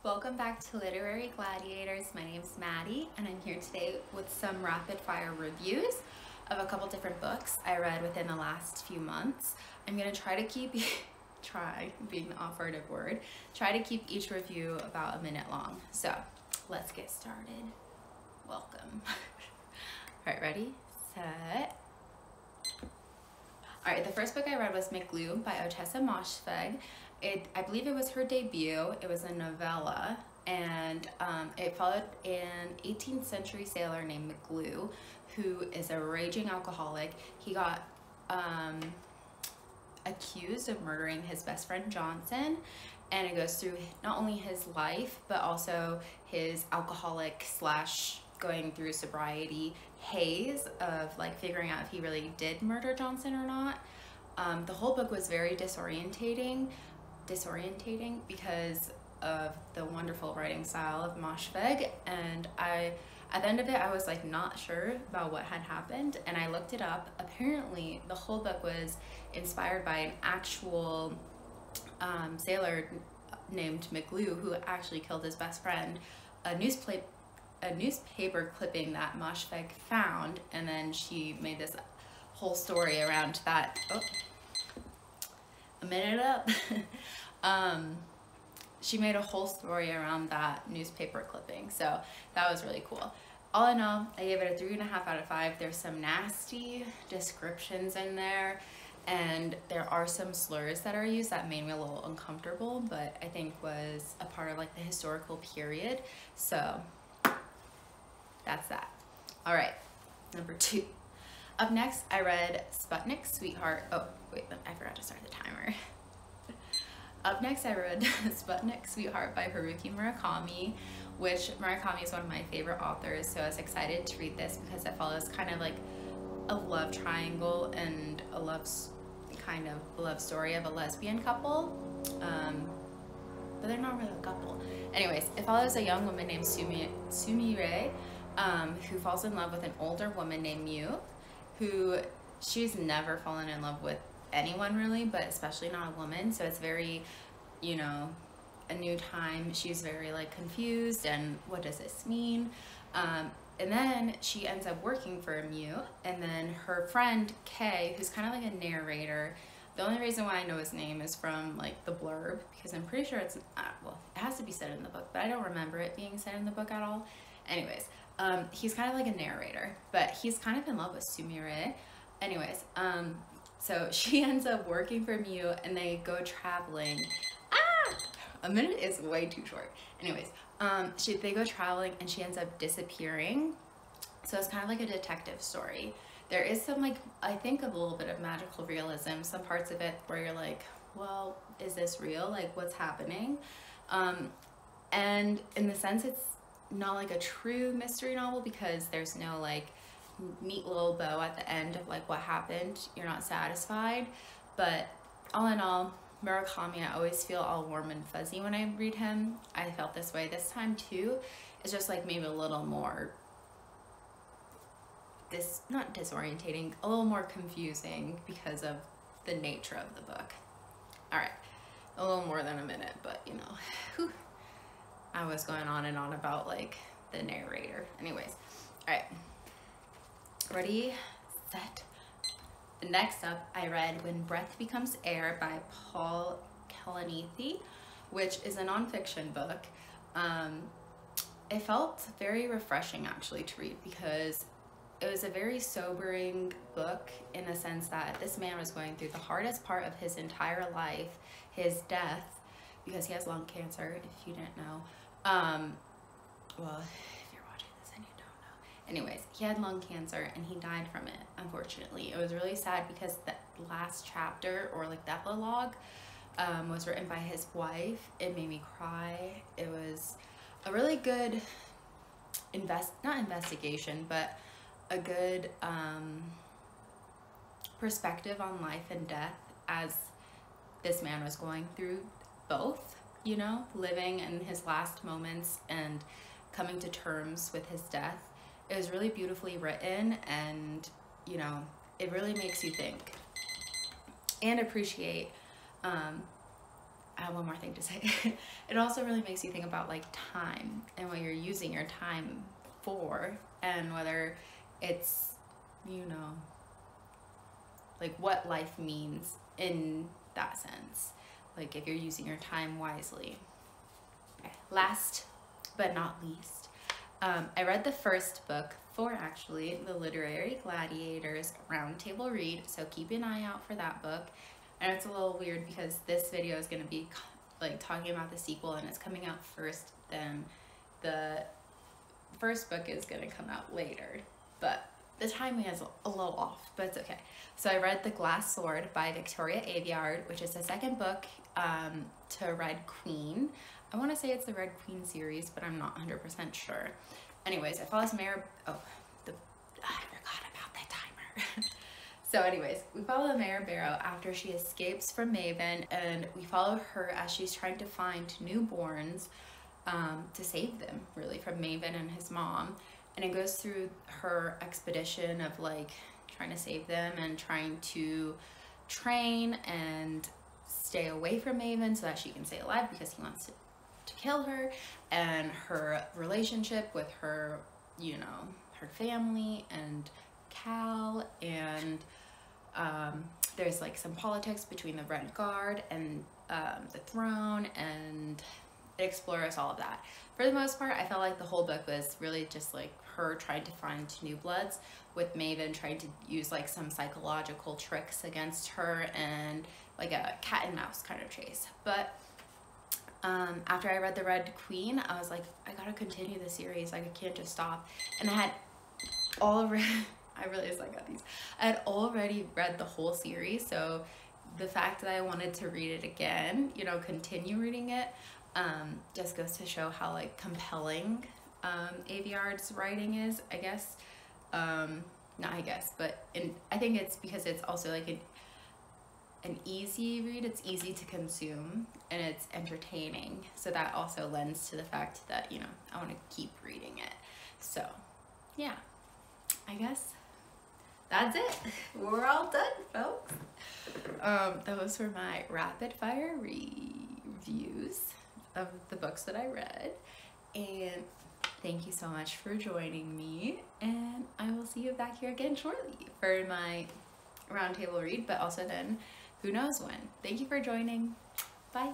Welcome back to Literary Gladiators. My name's Maddie, and I'm here today with some rapid fire reviews of a couple different books I read within the last few months. I'm gonna try to keep, being the operative word, try to keep each review about a minute long. So let's get started. Welcome. All right, ready, set. All right, the first book I read was McGlue by Ottessa Moshfegh. I believe it was her debut. It was a novella, and it followed an 18th century sailor named McGlue, who is a raging alcoholic. He got accused of murdering his best friend Johnson, and it goes through not only his life, but also his alcoholic slash going through sobriety haze of like figuring out if he really did murder Johnson or not. The whole book was very disorientating because of the wonderful writing style of Moshfegh, and at the end of it I was like not sure about what had happened, and I looked it up. Apparently the whole book was inspired by an actual sailor named McGlue who actually killed his best friend. A newspaper clipping that Moshfegh found, and then she made this whole story around that. Oh, a minute up. She made a whole story around that newspaper clipping, so that was really cool. All in all, I gave it a 3.5 out of 5. There's some nasty descriptions in there, and there are some slurs that are used that made me a little uncomfortable, but I think was a part of like the historical period. So that's that. All right, number 2. Up next, I read Sputnik Sweetheart. Oh, wait, I forgot to start the timer. Up next, I read Sputnik Sweetheart by Haruki Murakami, which Murakami is one of my favorite authors, so I was excited to read this because it follows kind of like a love triangle and a love story of a lesbian couple, but they're not really a couple. Anyways, it follows a young woman named Sumire, who falls in love with an older woman named Miu, who she's never fallen in love with anyone really, but especially not a woman. So it's very, you know, a new time. She's very like confused and what does this mean? And then she ends up working for Miu, and then her friend Kay, who's kind of like a narrator. The only reason why I know his name is from like the blurb, because I'm pretty sure it's well, it has to be said in the book, but I don't remember it being said in the book at all. Anyways, he's kind of like a narrator, but he's kind of in love with Sumire. Anyways, so she ends up working for Miu, and they go traveling. A minute is way too short. Anyways, they go traveling, and she ends up disappearing. So it's kind of like a detective story. There is some like, I think, a little bit of magical realism, some parts of it where you're like, well, is this real? Like, what's happening? And in the sense, it's not like a true mystery novel because there's no like neat little bow at the end of like what happened. You're not satisfied, but all in all, Murakami, I always feel all warm and fuzzy when I read him. I felt this way this time too. It's just like maybe a little more not disorientating, a little more confusing because of the nature of the book. All right, a little more than a minute, but you know, whew, I was going on and on about like the narrator. Anyways, all right, ready, set. Next up, I read When Breath Becomes Air by Kalanithi, which is a nonfiction book. It felt very refreshing actually to read because it was a very sobering book in the sense that this man was going through the hardest part of his entire life, his death, because he has lung cancer, if you didn't know. Well, if you're watching this and you don't know. Anyways, he had lung cancer and he died from it, unfortunately. It was really sad because the last chapter, or like the epilogue, was written by his wife. It made me cry. It was a really good not investigation, but a good perspective on life and death as this man was going through both, you know, living in his last moments and coming to terms with his death. It was really beautifully written, and you know, it really makes you think and appreciate I have one more thing to say. It also really makes you think about like time and what you're using your time for, and whether it's, you know, like what life means in that sense, like if you're using your time wisely. Okay. Last but not least, I read the first book for actually the Literary Gladiators Roundtable Read, so keep an eye out for that book. And it's a little weird because this video is going to be like talking about the sequel and it's coming out first, then the first book is going to come out later, but the timing is a little off, but it's okay. So I read The Glass Sword by Victoria Aveyard, which is the second book to Red Queen. I want to say it's the Red Queen series, but I'm not 100% sure. Anyways, I follow Mayor. I forgot about the timer. So anyways, we follow Mayor Barrow after she escapes from Maven, and we follow her as she's trying to find newborns to save them, really, from Maven and his mom. And it goes through her expedition of like trying to save them and trying to train and stay away from Maven so that she can stay alive because he wants to kill her, and her relationship with her, you know, her family and Cal, and there's like some politics between the Red Guard and the throne, and it explores all of that. For the most part, I felt like the whole book was really just like her trying to find new bloods, with Maven trying to use like some psychological tricks against her and like a cat and mouse kind of chase. But after I read The Red Queen, I was like, I gotta continue the series, like I can't just stop. And I had already I realized I got these. I had already read the whole series, so the fact that I wanted to read it again, you know, continue reading it, just goes to show how like compelling Aveyard's writing is, I guess. Not I guess, but I think it's because it's also like an easy read. It's easy to consume and it's entertaining, so that also lends to the fact that, you know, I want to keep reading it. So yeah, I guess that's it. We're all done, folks. Those were my rapid fire reviews of the books that I read, and thank you so much for joining me, and I will see you back here again shortly for my roundtable read, but also then who knows when. Thank you for joining. Bye.